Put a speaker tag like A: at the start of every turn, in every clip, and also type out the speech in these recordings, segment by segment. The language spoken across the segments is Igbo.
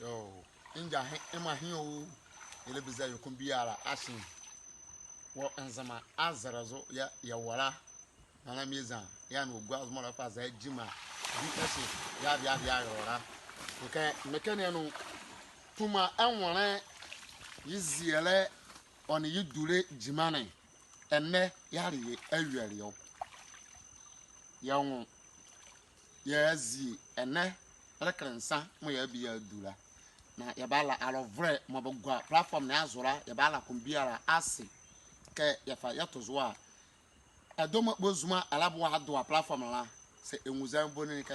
A: Yo, inja ema hiyo ile biza yokumbiara ashin. Wo Nzema azarazo ya wala na mieza ya no gwa azmo la fa za jima bi ese ya yora. Mekane no Tuma enwore yiziele on yidure jimane enne yari awere yo. Yawo yazi enne rekrensa mo ya bi ya dula na yabala alovre mo bogwa platform na azura yabala kumbiara ase ke yafa yatozwa adoma bozuma alabwa adwa platform la se enwuzan boni ke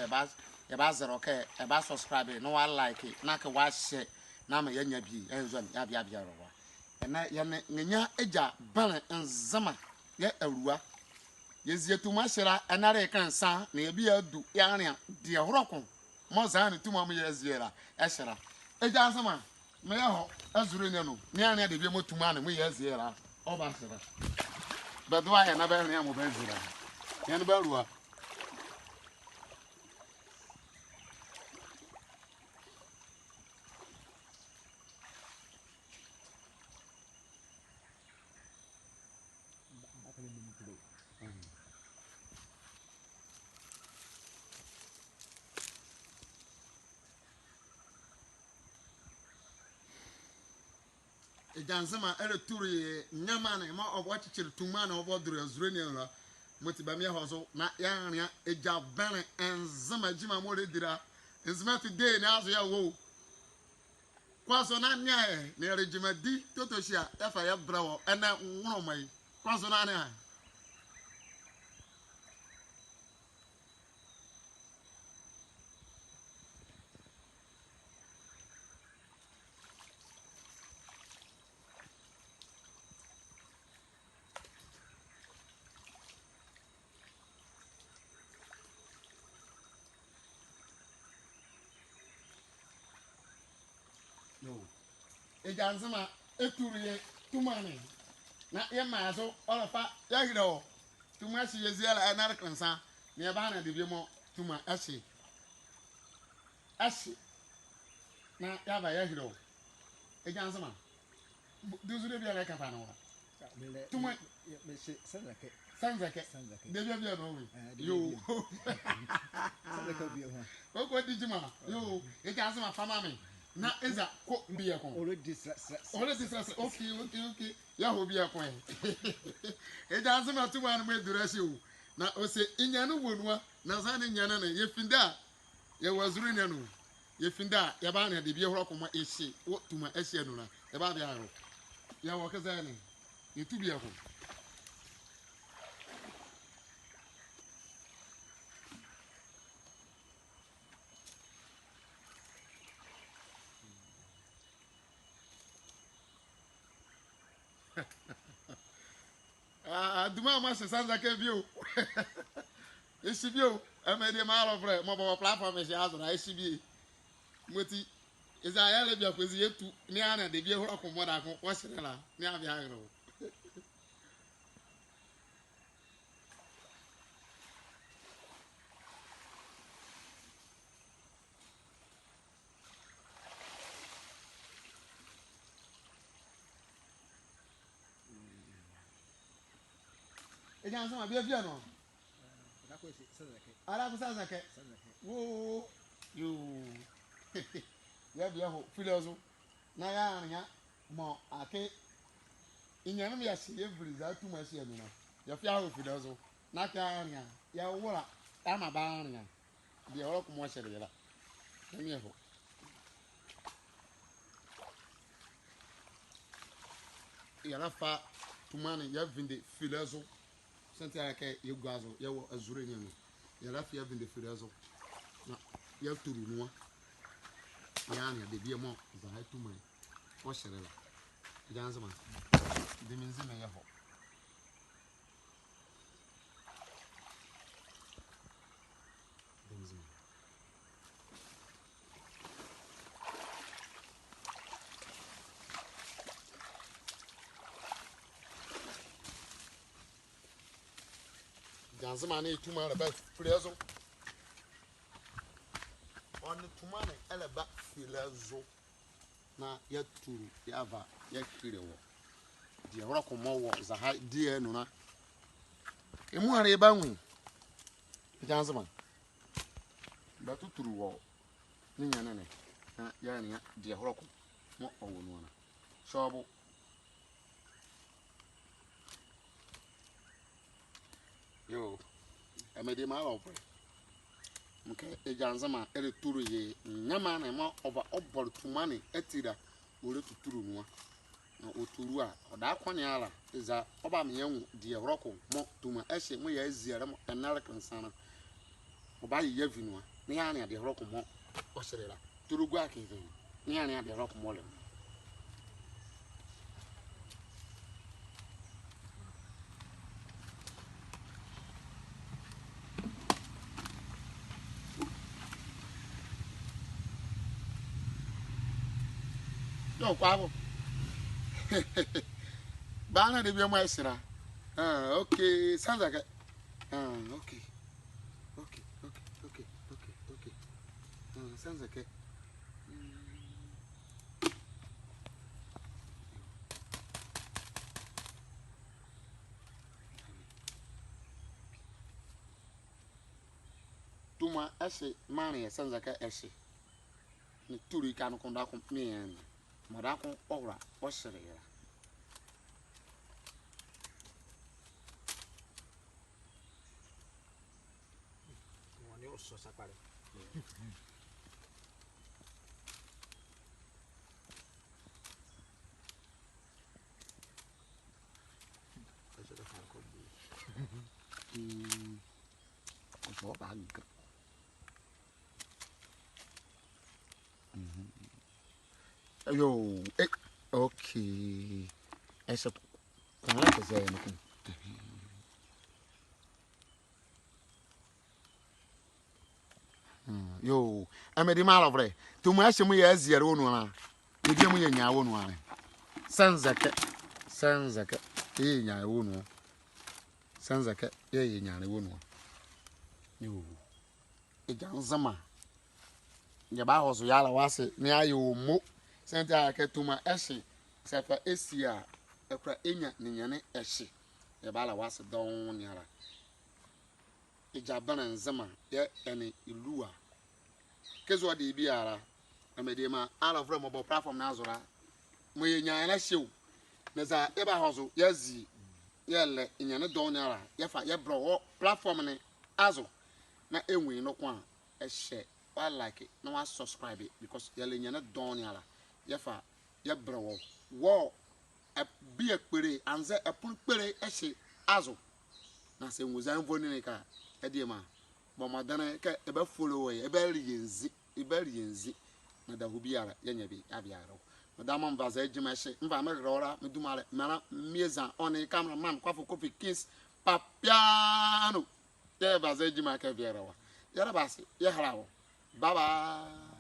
A: yaba zero ke yaba subscribe no wa like na ke wa share na ma yanya bi enzo ya bia rowa na ya nya eja ban Nzema ya awruwa yezie Tuma shira enare kan sa na ebi adu ya ria de horokon mo zan Tuma mo yeziera eshira eja Nzema me ho azuru ne no ne ania de bi mo Tuma na mo yeziera oba shira badwa ya na ba ria mo ba zira ya no ba ruwa Nzema ere turi nyama na ma obo chichiri Tuma na obo duru azure ne la motiba me hozo na ya ria eja ban Nzema jima mo le dira Nzema today na azo ya wo kwaso na nya na ere jima di totoshia efa ya brawo ena nworo mai kwaso na nya no eja Nzema eturi Tuma ne na ye maazo olafa ya hiro Tuma si yeziela enar kansa ne ba na de bi mo Tuma ashi na ya ba ya hiro eja Nzema duzure bi ala kafa na wa Tuma
B: me
A: sanzake de bi no we yo
B: sanzake bi ho
A: o ko di jima yo eja Nzema fama me na eza ko biya kon
B: already
A: okay ya ho biya kon eja Nzema Tuma na me durasi o na o se inyanu wonua na zane nyana na yefinda ya wazuru ne no yefinda ya ba na de biya horo koma eshi o Tuma eshi anu na ya ba biya horo ya wo kaza ne yetu biya kon Duma ma se sanzake bio esi bio amede ma alofre mo bo platform e azo na esi bi moti eza ya le bia kwezi yetu ni ana de bi horo ko moda ko kwasire la ni abia hiro eja Nzema bia no
B: da ko sanzake
A: ala ko sanzake wo yo ya bia ho filozo na ya anya mo ake inyanu ya si every za Tuma si enu na ya fi ho filozo na ka anya ya wora ama ba anya bia horo ko mo shere la ni ho ya la fa Tuma ne ya vinde filozo senti ake yegwazo yawo azure ne no ya la fi ya vinde filozo na ya turu nuwa ya anya de bia mo za ha Tuma o shere la eja Nzema de minzi me ya ho Nzema ne Tuma la ba filozo on Tuma ne eleba filazo na ya turu ya va ya kire wo dia hora ko mo wo za ha die no na emu are ba nwi Nzema ba tuturu wo ni nyane ne na ya ne dia hora ko mo owo no na shobo yo amede ma lo pre mke Nzema ele turu ye nyama na ma oba obor Tuma ne atira ore tuturu no na oturu a oda akwani ala iza oba me yanwu die roko mo Tuma ehye mo ya aziare mo enare kansana oba ye vinu a ne ya ne de roko mo osirela turu gwa K3zi ne ya ne de roko mo le yo kwabo bana de bi mo esira okay sounds like okay sounds like Tuma ese mani sounds like ese ni turi kan ko da ko mi mada ko ora osirela
B: Wani osso sapare. Questo da fare con lui.
A: so ba ga yo okay ese kwa la ze no yo amedi ma lovre Tuma ehye mu ya aziare wonu na ebi mu ya nya wonu ana sanzake nya wonu sanzake ye nya wonu yo Nzema ya ba hozo yala wase ni ayo mo senta aka Tuma ehye sefa esia ekra enya ninyane ehye ya ba la wase don nyara ijabana Nzema ya ene ilua kezo de biara amede ma all of them about platform na azura mo yenya na hyew na za e ba hozo yazi yele nyane don nyara ya fa ya bro platform ne azo na enwe no kwa ehye wa like na wa subscribe because yele nyane don nyara ya fa ya bro wo a bi ekpere anze epun kpere ehye azo na se nwuzan voni ne ka e ma bo madana ka e ba follow e ba riyenzi na da hubiara yenya bi abiara madama mvaza ejima hye mva me rora medumare mara mieza on cameraman kwafo kofi kiss papiano ye vaza ejima ka biara wa yara basi ye harawo bye bye